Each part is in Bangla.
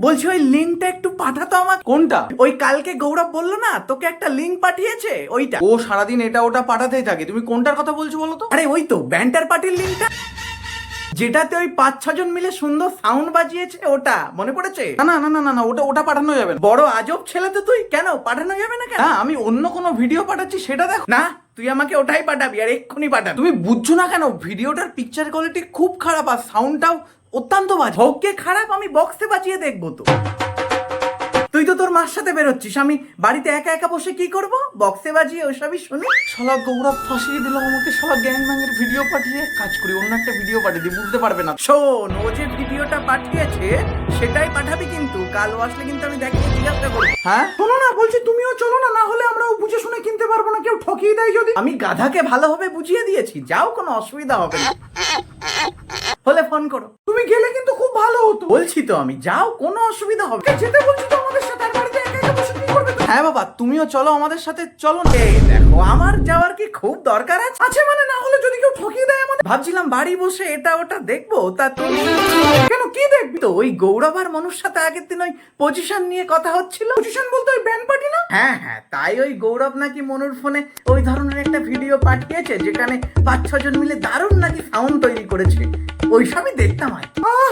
বলছি ওই লিঙ্কটা একটু পাঠাতো আমাকে। কোনটা? ওই কালকে গৌরব বললো না তোকে একটা লিঙ্ক পাঠিয়েছে, ওইটা। ও সারাদিন এটা ওটা পাঠাতেই থাকে, তুমি কোনটার কথা বলছো বলো তো? আরে ওই তো ব্যান্টার পার্টির লিঙ্কটা, যেটাতে ওই 5-6 জন মিলে সুন্দর সাউন্ড বাজিয়েছে, ওটা মনে পড়েছে? না না না না না না, ওটা পাঠানো যাবে না। বড় আজব ছেলে তো তুই, কেন পাঠানো যাবে না কেন? না, আমি অন্য কোনো ভিডিও পাঠাচ্ছি, সেটা দেখো। না তুই আমাকে ওটাই পাঠাবি, আর এক্ষুনি পাঠাবি। তুমি বুঝছো না কেন? ভিডিওটার পিকচার কোয়ালিটি খুব খারাপ আর সাউন্ডটাও অত্যন্ত বাজে। ভোগকে খারাপ, আমি বক্সে বাজিয়ে দেখবো তো। তুই তো তোর মার সাথে বেরোচ্ছিস, আমি বাড়িতে একা একা বসে কি করব? বক্সে বাজিয়ে ওইসবই শুনি। শালা গৌরব ফাঁসিয়ে দিল আমাকে, শালা গ্যাং ব্যাংয়ের ভিডিও পাঠিয়ে। কাজ করি, অন্য একটা ভিডিও পাঠিয়ে দিই, বুঝতে পারবে না। শোন, ও যে ভিডিওটা পাঠিয়েছে সেটাই পাঠাবি, কিন্তু কাল আসলে কিন্তু আমি দেখিয়ে জিজ্ঞাসা করবো। হ্যাঁ শোনো না, বলছি তুমিও চলো না, না হলে আমরাও বুঝে শুনে কিনতে পারবো না, কেউ ঠকিয়ে দেয় যদি। আমি গাধাকে ভালোভাবে বুঝিয়ে দিয়েছি, যাও, কোনো অসুবিধা হবে না। হলে ফোন করো। তুমি গেলে কিন্তু খুব ভালো হতো। বলছি তো আমি, যাও, কোনো অসুবিধা হবে না। যেতে বলছি তো আমাদের সাথে, আর বাড়িতে একা একা বসে কি করবে তুমি? হ্যাঁ বাবা, তুমিও চলো আমাদের সাথে, চলো না। এই দেখো, আমার যাওয়ার কি খুব দরকার আছে? আছে মানে, না হলে যদি কেউ ঠকিয়ে দেয় আমাদের। ভাবছিলাম বাড়ি বসে এটা ওটা দেখবো, তা তুমি কেন, কি দেখবি? তো ওই গৌরব আর মনুর সাথে আগের দিন ওই পজিশন নিয়ে কথা হচ্ছিল। পজিশন বলতে ওই ব্যান্ড পার্টি না? হ্যাঁ হ্যাঁ, তাই ওই গৌরব নাকি মনুর ফোনে ওই ধরনের একটা ভিডিও পাঠিয়েছে, যেখানে 5-6 জন মিলে দারুণ নাকি সাউন্ড তৈরি করেছে। ওই সবই দেখতাম আর।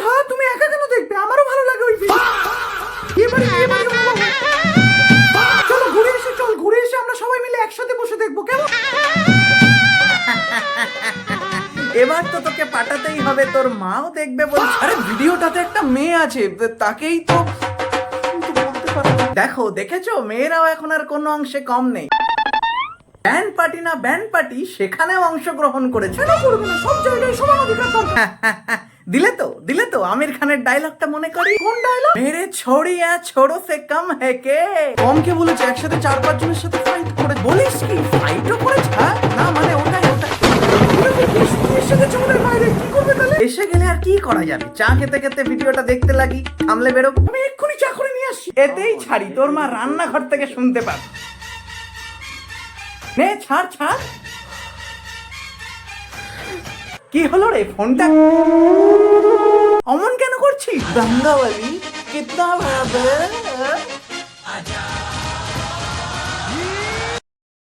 হ্যাঁ, তুমি একা কেন দেখবে? আমারও ভালো লাগে ওই ভিডিও। চলো ঘুরে এসে, চল ঘুরে এসে আমরা সবাই মিলে একসাথে বসে দেখবো, কেমন? এবার তো তোকে পাঠাতেই হবে, তোর মাও দেখবে বলছে। আরে ভিডিওটাতে একটা মেয়ে আছে, তাকেই তো বলতে পারো। দেখো, দেখেছো, মেয়েরাও এখন আর কোনো অংশে কম নেই। ব্যান্ড পার্টি না ব্যান্ড পার্টি, সেখানেও অংশগ্রহণ করেছে। কেন করবে না? সব জায়গায় সমান অধিকার দরকার। দিলে তো আমির খানের ডায়লগটা মনে করি। কোন ডায়লগ? মেরে ছোড়িয়া ছোড়ো সে কম হে কে। কমকে বলেছে, একসাথে 4-5 জনের সাথে ফাইট করে। বলিস কি, ফাইটও করেছে? হ্যাঁ, না মানে ওটাই। এসে গেলে আর কি করা যাবে? চা খেতে খেতে ভিডিওটা দেখতে লাগি, থামলে বেরো। আমি এক্ষুনি চা করে নিয়ে আসছি। এতেই ছাড়ি, তোর মা রান্নাঘর থেকে শুনতে পাবে। নে ছাড়। কি হলো রে, ফোনটা অমন কেন করছিস? गंगावली कितना बड़ा है?